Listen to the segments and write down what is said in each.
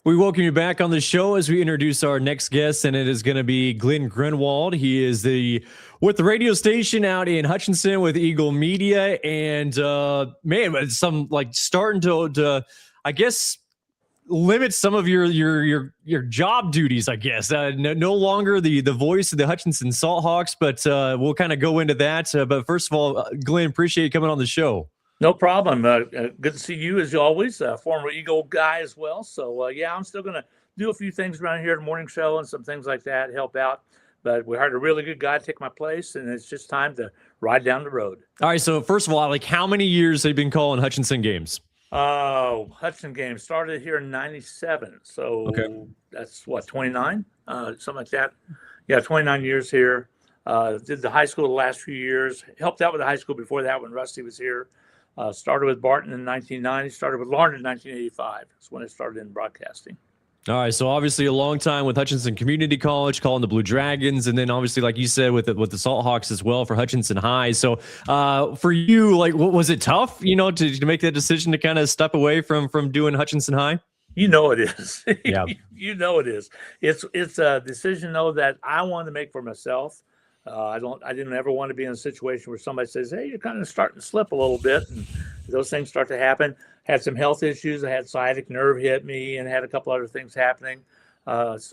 We welcome you back on the show as we introduce our next guest, and it is going to be Glen Grunwald. He is with the radio station out in Hutchinson with Eagle Media, and man, some like starting to I guess limit some of your job duties. I guess no longer the voice of the Hutchinson Salthawks, but we'll kind of go into that. But first of all, Glen, appreciate you coming on the show. No problem. Good to see you as always, former Eagle guy as well. So, yeah, I'm still going to do a few things around here at the morning show and some things like that, help out. But we hired a really good guy to take my place, and it's just time to ride down the road. All right, so first of all, like how many years have you been calling Hutchinson games? Hutchinson games started here in 97. So okay. That's what, 29? Something like that. Yeah, 29 years here. Did the high school the last few years. Helped out with the high school before that when Rusty was here. Started with Barton in 1990, started with Larned in 1985. That's when I started in broadcasting. All right, so obviously a long time with Hutchinson Community College, calling the Blue Dragons, and then obviously, like you said, with the Salthawks as well for Hutchinson High. So for you, like, what was it tough, to make that decision to kind of step away from doing Hutchinson High? You know it is. Yeah. You know it is. It's a decision, though, that I wanted to make for myself. I didn't ever want to be in a situation where somebody says, hey, you're kind of starting to slip a little bit. And those things start to happen. Had some health issues. I had sciatic nerve hit me and had a couple other things happening. Eyesight's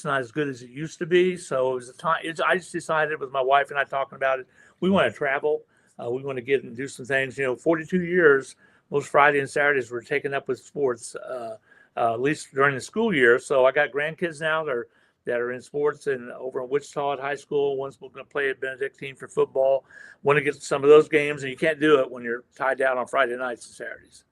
not as good as it used to be. So it was a time. I just decided with my wife and I talking about it. We want to travel. We want to get and do some things. 42 years, most Friday and Saturdays were taken up with sports, at least during the school year. So I got grandkids now that are in sports and over in Wichita at high school. One's going to play at Benedictine for football. Want to get some of those games, and you can't do it when you're tied down on Friday nights and Saturdays.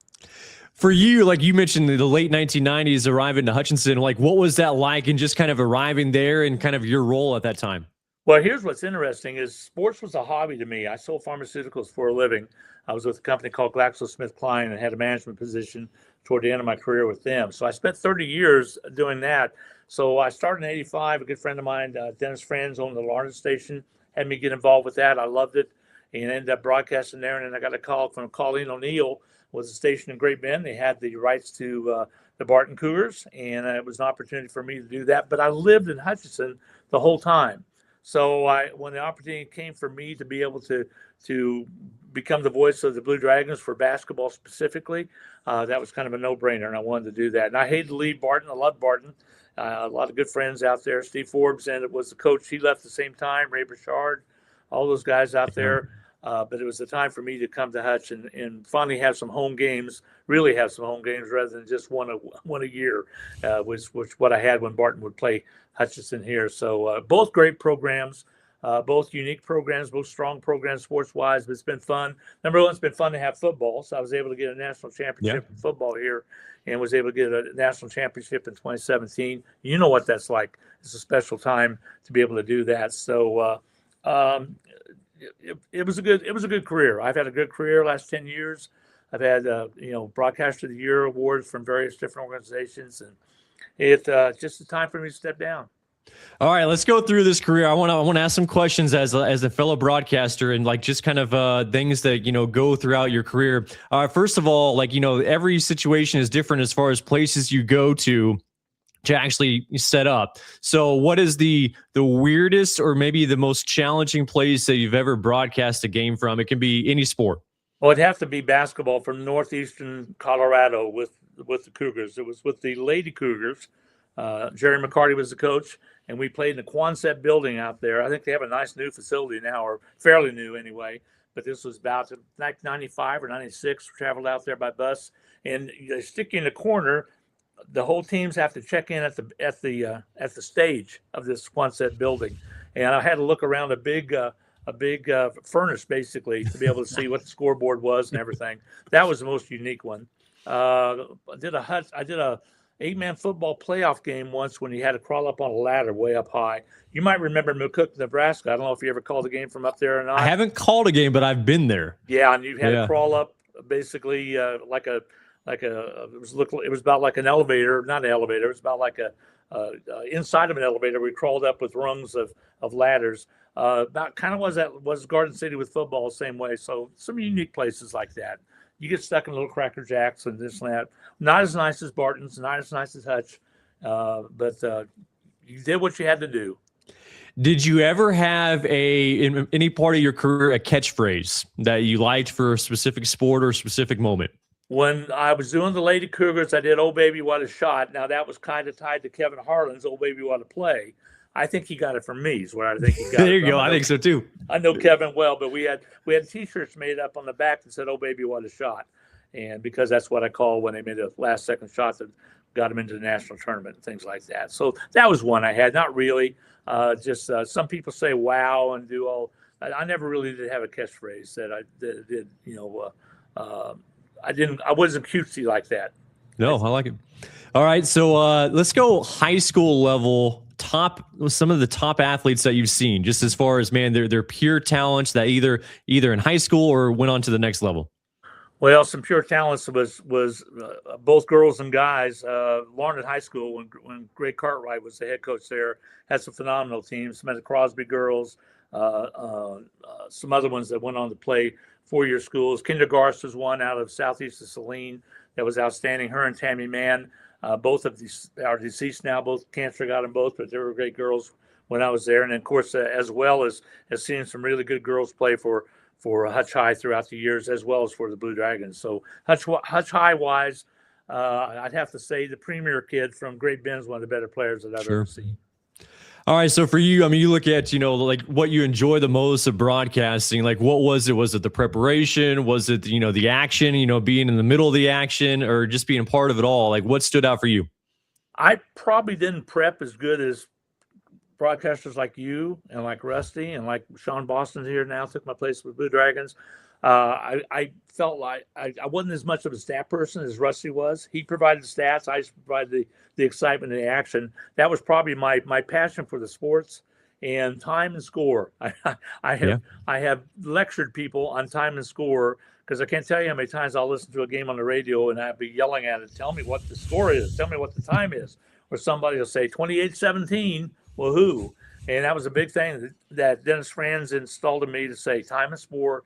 For you, like you mentioned, the late 1990s arriving to Hutchinson, like what was that like and just kind of arriving there and kind of your role at that time? Well, here's what's interesting is sports was a hobby to me. I sold pharmaceuticals for a living. I was with a company called GlaxoSmithKline and had a management position toward the end of my career with them. So I spent 30 years doing that. So I started in 85. A good friend of mine, Dennis Franz, owned the Larned station, had me get involved with that. I loved it and ended up broadcasting there. And then I got a call from Colleen O'Neill, was a station in Great Bend. They had the rights to the Barton Cougars, and it was an opportunity for me to do that. But I lived in Hutchinson the whole time. So when the opportunity came for me to be able to become the voice of the Blue Dragons for basketball specifically, that was kind of a no-brainer, and I wanted to do that. And I hated to leave Barton. I loved Barton. A lot of good friends out there. Steve Forbes, and it was the coach. He left at the same time. Ray Bouchard, all those guys out there. But it was the time for me to come to Hutch and finally have some home games, really have some home games rather than just one a year, which what I had when Barton would play Hutchinson here. So both great programs, both unique programs, both strong programs sports-wise, but it's been fun. Number one, it's been fun to have football. So I was able to get a national championship in football here and was able to get a national championship in 2017. You know what that's like. It's a special time to be able to do that. So it was a good career. I've had a good career last 10 years. I've had Broadcaster of the Year awards from various different organizations, and it's just a time for me to step down. All right, let's go through this career. I want to ask some questions as a fellow broadcaster and like just kind of things that go throughout your career. First of all, like every situation is different as far as places you go to actually set up. So what is the weirdest or maybe the most challenging place that you've ever broadcast a game from? It can be any sport. Well, it'd have to be basketball from northeastern Colorado with the Cougars. It was with the Lady Cougars. Jerry McCarty was the coach, and we played in the Quonset building out there. I think they have a nice new facility now, or fairly new anyway. But this was about 95 or 96. We traveled out there by bus, and they stick you in the corner. The whole teams have to check in at the stage of this Quonset building, and I had to look around a big furnace basically to be able to see what the scoreboard was and everything. That was the most unique one. I did a 8-man football playoff game once when you had to crawl up on a ladder way up high. You might remember McCook, Nebraska. I don't know if you ever called a game from up there or not. I haven't called a game, but I've been there. Yeah, and you had to crawl up basically it was about like an elevator, not an elevator. It was about like a inside of an elevator. We crawled up with rungs of ladders. About kind of was Garden City with football the same way. So some unique places like that. you get stuck in little Cracker Jacks and this and that. Not as nice as Barton's, not as nice as Hutch, but you did what you had to do. Did you ever have in any part of your career a catchphrase that you liked for a specific sport or a specific moment? When I was doing the Lady Cougars, I did "Oh Baby What a Shot." Now that was kind of tied to Kevin Harlan's "Oh Baby What a Play." I think he got it from me. Is where I think he got it. There you go. I think so too. I know Kevin well, but we had T-shirts made up on the back that said "Oh Baby What a Shot," and because that's what I call when they made a last-second shot that got them into the national tournament and things like that. So that was one I had. Not really. Just some people say "Wow" and do all. I never really did have a catchphrase that I did. I wasn't cutesy like that. No, I like it. All right, so let's go high school level. Some of the top athletes that you've seen, just as far as, man, they're pure talents that either in high school or went on to the next level. Well, some pure talents was both girls and guys. Larned High School, when Greg Cartwright was the head coach there, had some phenomenal teams. Some of the Crosby girls, some other ones that went on to play four-year schools. Kinder Garst was one out of southeast of Saline that was outstanding. Her and Tammy Mann, both of these are deceased now. Both cancer got them both, but they were great girls when I was there. And then, of course, as well as seeing some really good girls play for Hutch High throughout the years, as well as for the Blue Dragons. So Hutch High wise, I'd have to say the premier kid from Great Bend is one of the better players that I've ever seen. All right. So for you, I mean, you look at, like what you enjoy the most of broadcasting, like what was it? Was it the preparation? Was it, the action, being in the middle of the action, or just being a part of it all? Like what stood out for you? I probably didn't prep as good as broadcasters like you and like Rusty and like Sean Boston's here now, took my place with Blue Dragons. I felt like I wasn't as much of a stat person as Rusty was. He provided the stats. I just provided the excitement and the action. That was probably my passion for the sports and time and score. I have lectured people on time and score because I can't tell you how many times I'll listen to a game on the radio and I'll be yelling at it, tell me what the score is, tell me what the time is. Or somebody will say 28-17, woohoo. And that was a big thing that Dennis Franz installed in me to say time and score,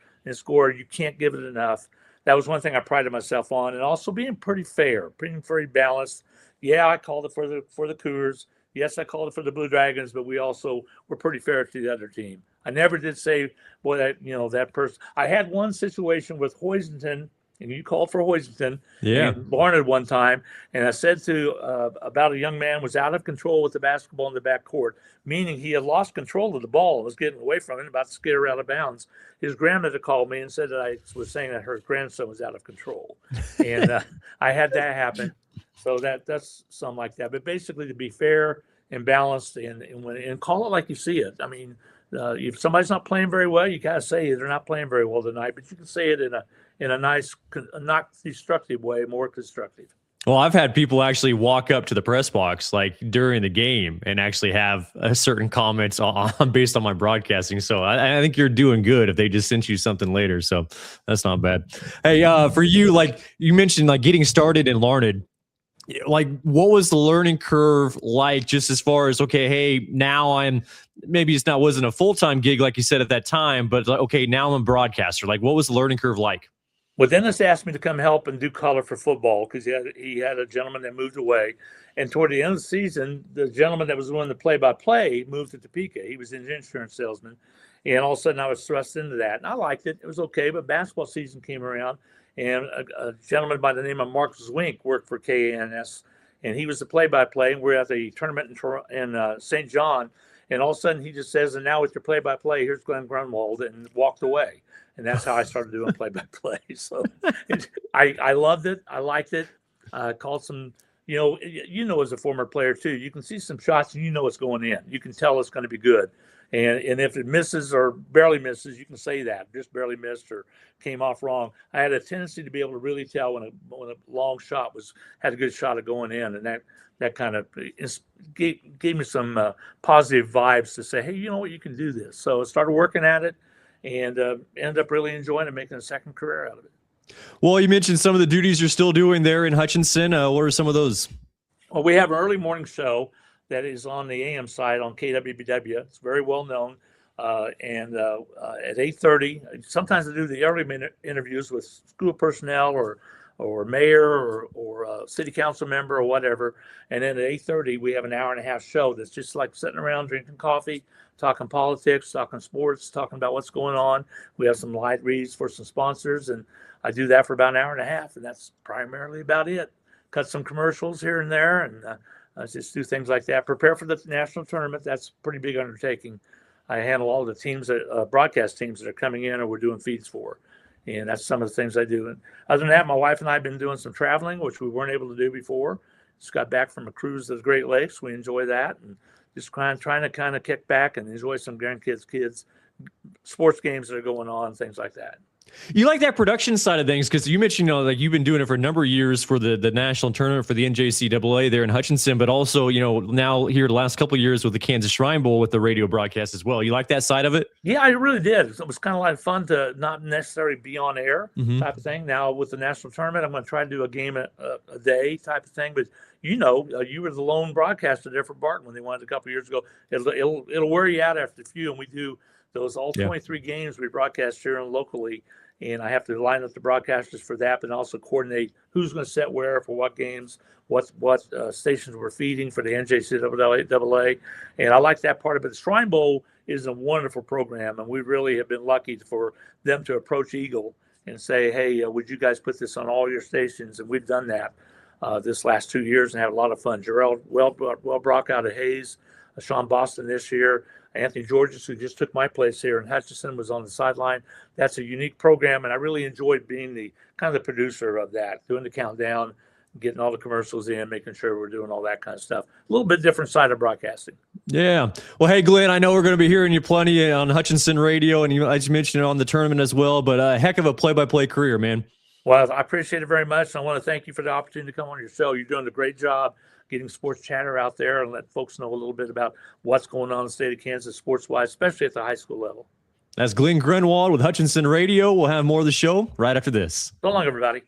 you can't give it enough. That was one thing I prided myself on, and also being pretty fair, being very balanced. Yeah, I called it for the Cougars. Yes, I called it for the Blue Dragons, but we also were pretty fair to the other team. I never did say, boy, that person. I had one situation with Hoisington, and you called for Hoisington in Barnard one time, and I said about a young man was out of control with the basketball in the back court, meaning he had lost control of the ball and was getting away from it, about to skate her out of bounds. His grandmother called me and said that I was saying that her grandson was out of control, and I had that happen. So that's something like that. But basically, to be fair and balanced and call it like you see it. I mean, if somebody's not playing very well, you gotta say they're not playing very well tonight. But you can say it in a nice, not destructive way, more constructive. Well, I've had people actually walk up to the press box like during the game and actually have certain comments on based on my broadcasting. So I think you're doing good if they just sent you something later. So that's not bad. Hey, for you, like you mentioned, like getting started in Larned, like what was the learning curve like, just as far as, okay, hey, now maybe wasn't a full-time gig like you said at that time, but like, okay, now I'm a broadcaster. Like what was the learning curve like? Well, Dennis asked me to come help and do color for football because he had a gentleman that moved away. And toward the end of the season, the gentleman that was doing the play-by-play moved to Topeka. He was an insurance salesman. And all of a sudden, I was thrust into that. And I liked it. It was okay. But basketball season came around, and a gentleman by the name of Mark Zwink worked for KANS. And he was the play-by-play. And we're at the tournament in St. John. And all of a sudden, he just says, and now with your play-by-play, here's Glen Grunwald, and walked away. And that's how I started doing play-by-play. So I loved it. I liked it. Called some, as a former player too, you can see some shots and what's going in. You can tell it's going to be good. And if it misses or barely misses, you can say that just barely missed or came off wrong. I had a tendency to be able to really tell when a long shot had a good shot of going in, and that kind of gave me some positive vibes to say, hey, you know what, you can do this. So I started working at it. And ended up really enjoying it, making a second career out of it. Well, you mentioned some of the duties you're still doing there in Hutchinson. What are some of those? Well, we have an early morning show that is on the AM side on KWBW. It's very well known. At 8:30, sometimes I do the early interviews with school personnel or mayor or city council member or whatever. And then at 8:30, we have an hour and a half show that's just like sitting around drinking coffee, talking politics, talking sports, talking about what's going on. We have some light reads for some sponsors, and I do that for about an hour and a half, and that's primarily about it. Cut some commercials here and there, and just do things like that. Prepare for the national tournament. That's a pretty big undertaking. I handle all the teams, broadcast teams that are coming in or we're doing feeds for. And that's some of the things I do. And other than that, my wife and I have been doing some traveling, which we weren't able to do before. Just got back from a cruise to the Great Lakes. We enjoy that. And just trying to kind of kick back and enjoy some grandkids, kids, sports games that are going on, things like that. You like that production side of things because you mentioned, like you've been doing it for a number of years for the national tournament for the NJCAA there in Hutchinson, but also, now here the last couple of years with the Kansas Shrine Bowl with the radio broadcast as well. You like that side of it? Yeah, I really did. It was kind of like fun to not necessarily be on air type of thing. Now with the national tournament, I'm going to try to do a game a day type of thing. But you were the lone broadcaster there for Barton when they won it a couple of years ago. It'll wear you out after a few, and we do those all 23 games we broadcast here locally. And I have to line up the broadcasters for that, but also coordinate who's going to set where for what games, what stations we're feeding for the NJCAA. And I like that part of it. The Shrine Bowl is a wonderful program, and we really have been lucky for them to approach Eagle and say, hey, would you guys put this on all your stations? And we've done that this last 2 years and had a lot of fun. Jarrell Wellbrock out of Hayes, Sean Boston this year. Anthony Georges, who just took my place here in Hutchinson, was on the sideline. That's a unique program, and I really enjoyed being the kind of the producer of that, doing the countdown, getting all the commercials in, making sure we're doing all that kind of stuff. A little bit different side of broadcasting. Yeah. Well, hey, Glenn, I know we're going to be hearing you plenty on Hutchinson Radio, and I just mentioned it on the tournament as well, but a heck of a play-by-play career, man. Well, I appreciate it very much. I want to thank you for the opportunity to come on your show. You're doing a great job getting sports chatter out there and let folks know a little bit about what's going on in the state of Kansas sports-wise, especially at the high school level. That's Glen Grunwald with Hutchinson Radio. We'll have more of the show right after this. So long, everybody.